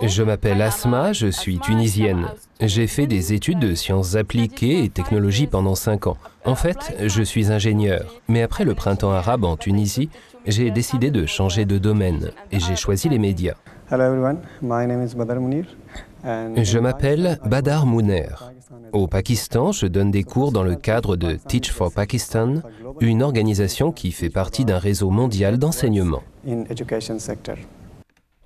Je m'appelle Asma, je suis tunisienne. J'ai fait des études de sciences appliquées et technologies pendant 5 ans. En fait, je suis ingénieur. Mais après le printemps arabe en Tunisie, j'ai décidé de changer de domaine et j'ai choisi les médias. Hello everyone, my name is Badar Munir. Je m'appelle Badar Mouner. Au Pakistan, je donne des cours dans le cadre de Teach for Pakistan, une organisation qui fait partie d'un réseau mondial d'enseignement.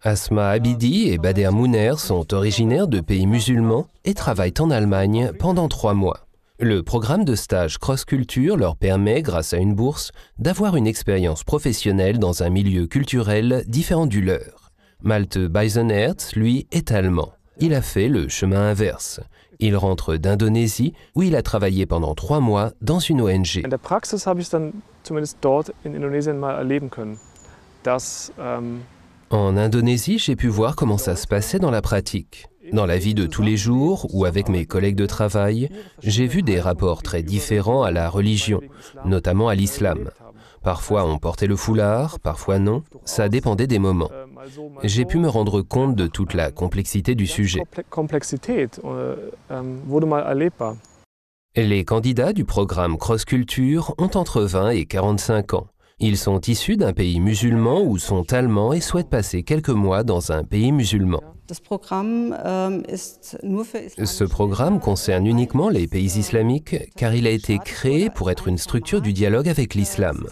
Asma Abidi et Badar Mouner sont originaires de pays musulmans et travaillent en Allemagne pendant 3 mois. Le programme de stage cross-culture leur permet, grâce à une bourse, d'avoir une expérience professionnelle dans un milieu culturel différent du leur. Malte Beisenherz, lui, est allemand. Il a fait le chemin inverse. Il rentre d'Indonésie, où il a travaillé pendant 3 mois dans une ONG. In der Praxis habe ich dann zumindest dort in Indonesien mal erleben können, dass En Indonésie, j'ai pu voir comment ça se passait dans la pratique. Dans la vie de tous les jours ou avec mes collègues de travail, j'ai vu des rapports très différents à la religion, notamment à l'islam. Parfois on portait le foulard, parfois non, ça dépendait des moments. J'ai pu me rendre compte de toute la complexité du sujet. Les candidats du programme Cross Culture ont entre 20 et 45 ans. Ils sont issus d'un pays musulman ou sont allemands et souhaitent passer quelques mois dans un pays musulman. Ce programme concerne uniquement les pays islamiques car il a été créé pour être une structure du dialogue avec l'islam.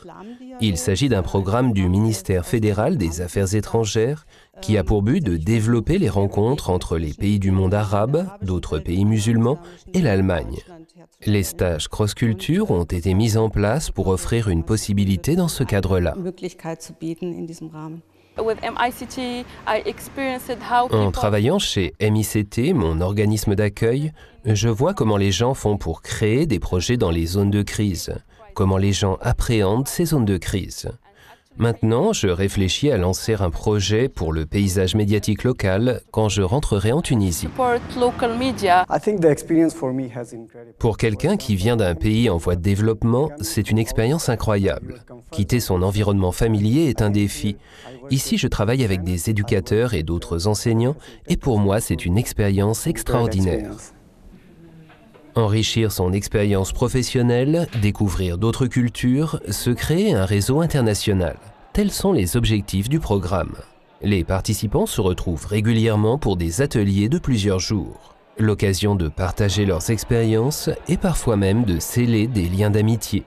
Il s'agit d'un programme du ministère fédéral des Affaires étrangères qui a pour but de développer les rencontres entre les pays du monde arabe, d'autres pays musulmans et l'Allemagne. Les stages cross-culture ont été mis en place pour offrir une possibilité dans ce cadre-là. En travaillant chez MICT, mon organisme d'accueil, je vois comment les gens font pour créer des projets dans les zones de crise, comment les gens appréhendent ces zones de crise. Maintenant, je réfléchis à lancer un projet pour le paysage médiatique local quand je rentrerai en Tunisie. Pour quelqu'un qui vient d'un pays en voie de développement, c'est une expérience incroyable. Quitter son environnement familier est un défi. Ici, je travaille avec des éducateurs et d'autres enseignants, et pour moi, c'est une expérience extraordinaire. Enrichir son expérience professionnelle, découvrir d'autres cultures, se créer un réseau international. Tels sont les objectifs du programme. Les participants se retrouvent régulièrement pour des ateliers de plusieurs jours. L'occasion de partager leurs expériences et parfois même de sceller des liens d'amitié.